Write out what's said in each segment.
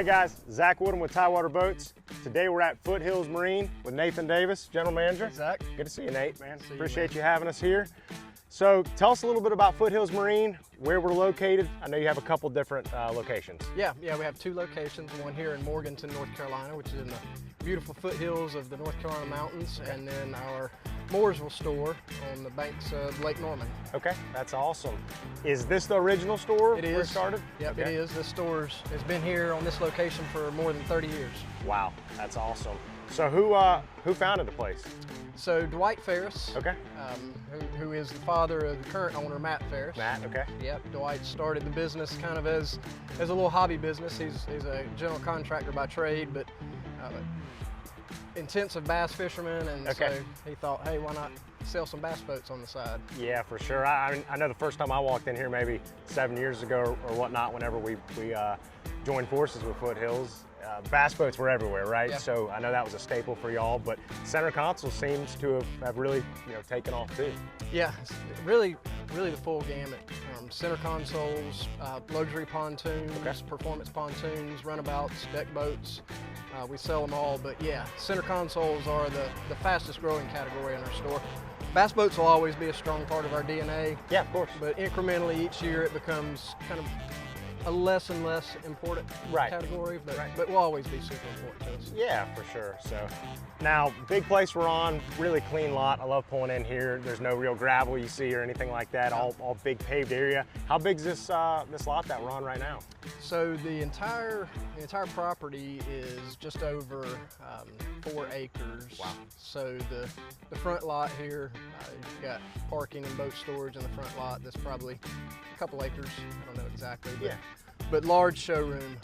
Hey guys, Zach Woodham with Tidewater Boats. Today we're at Foothills Marine with Nathan Davis, General Manager. Hey Zach. Good to see you, Nate, man. See Appreciate you having us here. So tell us a little bit about Foothills Marine, where we're located. I know you have a couple different locations. Yeah, we have two locations, one here in Morganton, North Carolina, which is in the beautiful foothills of the North Carolina mountains, and then our Mooresville store on the banks of Lake Norman. Okay, that's awesome. Is this the original store It where it is. started? Yep, Okay. it is. This store has been here on this location for more than 30 years. Wow, that's awesome. So who founded the place? So Dwight Ferris, Okay. who is the father of the current owner, Matt Ferris. Matt, okay. Yep, Dwight started the business kind of as a little hobby business. He's a general contractor by trade, but intensive bass fisherman, and Okay. so he thought, hey, why not sell some bass boats on the side? Yeah, for sure. I know the first time I walked in here, maybe 7 years ago or whatnot, whenever we joined forces with Foothills, bass boats were everywhere, right? Yeah. So I know that was a staple for y'all, but center console seems to have really taken off too. Yeah, it's really the full gamut. Center consoles, luxury pontoons, Okay. performance pontoons, runabouts, deck boats. We sell them all, but yeah, center consoles are the fastest growing category in our store. Bass boats will always be a strong part of our DNA. Yeah, of course. But incrementally each year it becomes kind of a less and less important category, but will always be super important to us. Yeah, for sure. So now, big place we're on, really clean lot. I love pulling in here. There's no real gravel you see or anything like that. All big paved area. How big is this this lot that we're on right now? So the entire property is just over 4 acres. Wow. So the front lot here, you've got parking and boat storage in the front lot. That's probably a couple acres. I don't know exactly. But, Yeah. But large showroom,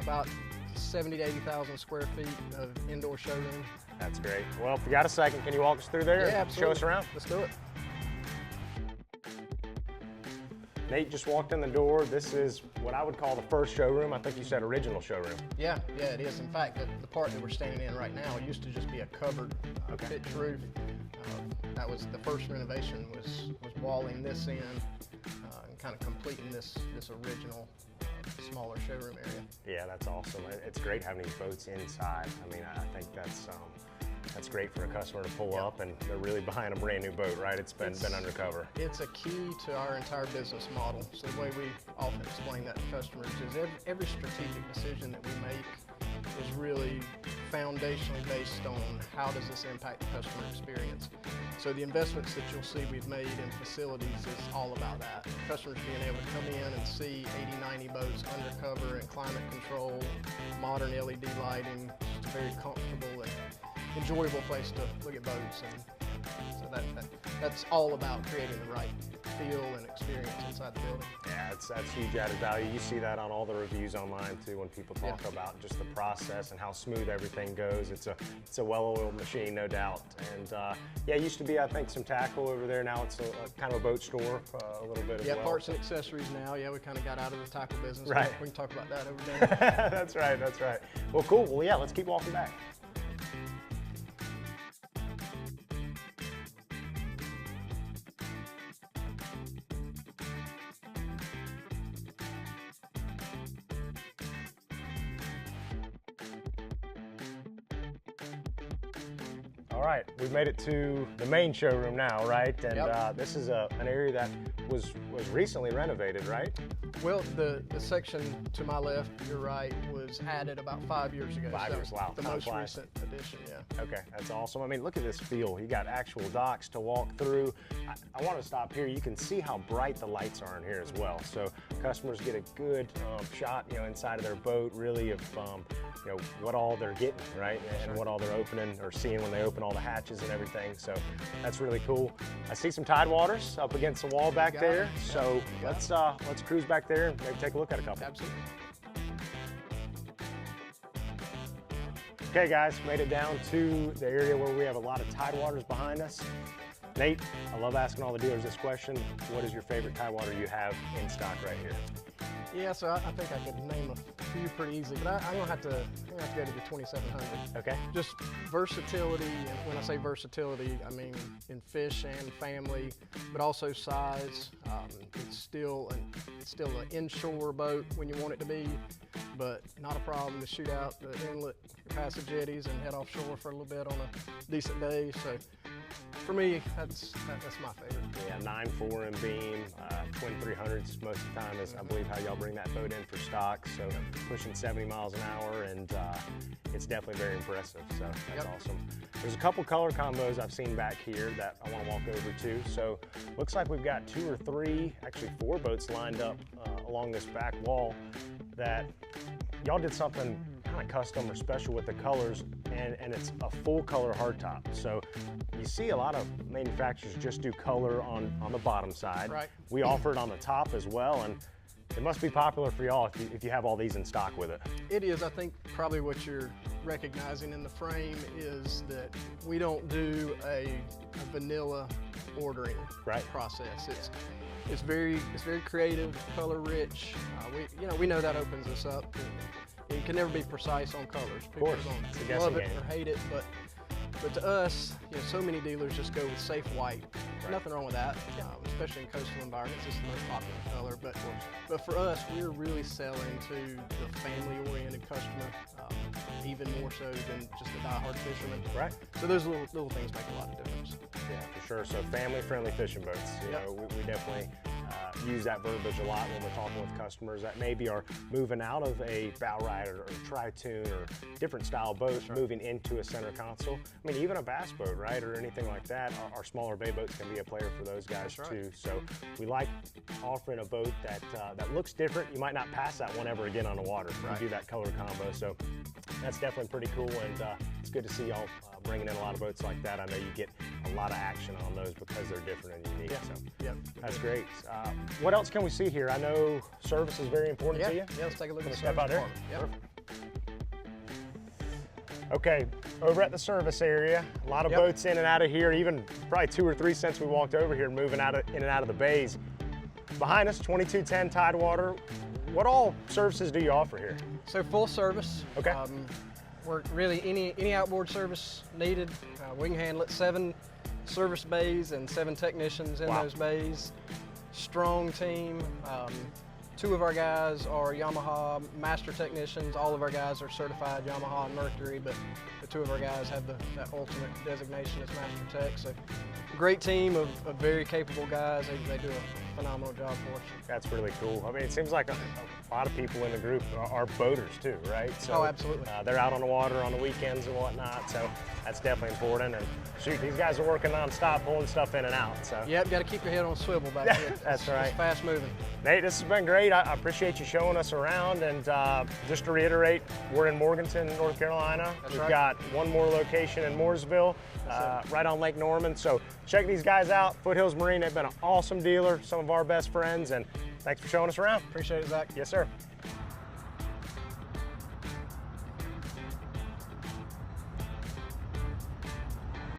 about 70 to 80,000 square feet of indoor showroom. That's great. Well, if you got a second, can you walk us through there? Yeah, and absolutely. show us around? Let's do it. Nate just walked in the door. This is what I would call the first showroom. I think you said original showroom. Yeah, it is. In fact, the part that we're standing in right now used to just be a covered pitch roof. That was the first renovation, was walling this in and kind of completing this original smaller showroom area. Yeah, that's awesome. It's great having these boats inside. I mean, I think that's great for a customer to pull up, and they're really buying a brand new boat, right? It's been undercover. It's a key to our entire business model. So the way we often explain that to customers is every strategic decision that we make is really foundationally based on how does this impact the customer experience. So the investments that you'll see we've made in facilities is all about that. Customers being able to come in and see 80, 90 boats undercover and climate control, modern LED lighting, just a very comfortable and enjoyable place to look at boats, and so that's all about creating the right feel and experience inside the building. Yeah, that's huge added value. You see that on all the reviews online too, when people talk about just the process and how smooth everything goes. It's a well-oiled machine, no doubt. And yeah, it used to be, I think, some tackle over there. Now it's a kind of a boat store a little bit as well. Yeah, parts and accessories now. Yeah, we kind of got out of the tackle business. Right. We can talk about that over there. That's right, that's right. Well, cool. Well, yeah, let's keep walking back. All right, we've made it to the main showroom now, right? And this is an area that was recently renovated, right? Well, the section to my left, you're right, was added about 5 years ago. 5 years, wow. The Time most flies. recent addition, yeah. Okay, that's awesome. I mean, look at this feel. You got actual docks to walk through. I want to stop here. You can see how bright the lights are in here as well. So customers get a good shot, inside of their boat, really of what all they're getting, right? And what all they're opening or seeing when they open all the hatches and everything. So that's really cool. I see some Tidewaters up against the wall back there. So let's cruise back there and maybe take a look at a couple. Absolutely. Okay guys, made it down to the area where we have a lot of Tidewaters behind us. Nate, I love asking all the dealers this question. What is your favorite Tidewater you have in stock right here? Yeah, so I think I could name a few pretty easily, but I'm gonna have to go to the 2700. Okay. Just versatility, and when I say versatility, I mean in fish and family, but also size. It's still It's still an inshore boat when you want it to be, but not a problem to shoot out the inlet, past the jetties, and head offshore for a little bit on a decent day. So for me, that's my favorite. Yeah, 9.4 in beam, twin 300s most of the time is, I believe, how y'all bring that boat in for stock. So pushing 70 miles an hour, and it's definitely very impressive. So that's awesome. There's a couple color combos I've seen back here that I want to walk over to. So looks like we've got 2 or 3, actually 4 boats lined up along this back wall that y'all did something kind of custom or special with the colors, and it's a full color hardtop. So you see a lot of manufacturers just do color on the bottom side. Right. We offer it on the top as well, and it must be popular for y'all if you have all these in stock with it. It is. I think probably what you're recognizing in the frame is that we don't do a vanilla ordering process. It's very creative, color rich. We know that opens us up. You can never be precise on colors. People Of course, it's a guessing love it game. or hate it, but to us, so many dealers just go with safe white. Nothing wrong with that, especially in coastal environments. It's the most popular color. But for us, we're really selling to the family-oriented customer, even more so than just the die-hard fisherman. Right. So those little things make a lot of difference. Yeah, for sure. So family-friendly fishing boats. You know, we definitely use that verbiage a lot when we're talking with customers that maybe are moving out of a bow rider or tri-tune or different style boats, moving into a center console. I mean, even a bass boat, right, or anything like that, our smaller bay boats can be a player for those guys too. So we like offering a boat that looks different. You might not pass that one ever again on the water. We do that color combo. So that's definitely pretty cool, and it's good to see y'all bringing in a lot of boats like that. I know you get a lot of action on those because they're different and unique. So that's great. What else can we see here? I know service is very important to you. Yeah, let's take a look at the step service out there. department. Okay, over at the service area, a lot of boats in and out of here, even probably 2 or 3 since we walked over here, moving in and out of the bays. Behind us, 2210 Tidewater. What all services do you offer here? So full service. Okay. We're really any outboard service needed, we can handle it. 7 service bays and 7 technicians in those bays. Strong team. 2 of our guys are Yamaha master technicians. All of our guys are certified Yamaha and Mercury, but the 2 of our guys have that ultimate designation as master tech. So great team of very capable guys. They do a phenomenal job for us. That's really cool. I mean, it seems like a lot of people in the group are boaters too, right? So, absolutely. They're out on the water on the weekends and whatnot, so that's definitely important. And shoot, these guys are working non-stop, pulling stuff in and out. So yep, got to keep your head on a swivel back here. That's right. It's fast moving. Nate, this has been great. I appreciate you showing us around. And just to reiterate, we're in Morganton, North Carolina. We've got one more location in Mooresville, right on Lake Norman. So check these guys out. Foothills Marine, they've been an awesome dealer, some of our best friends, and thanks for showing us around. Appreciate it, Zach. Yes, sir.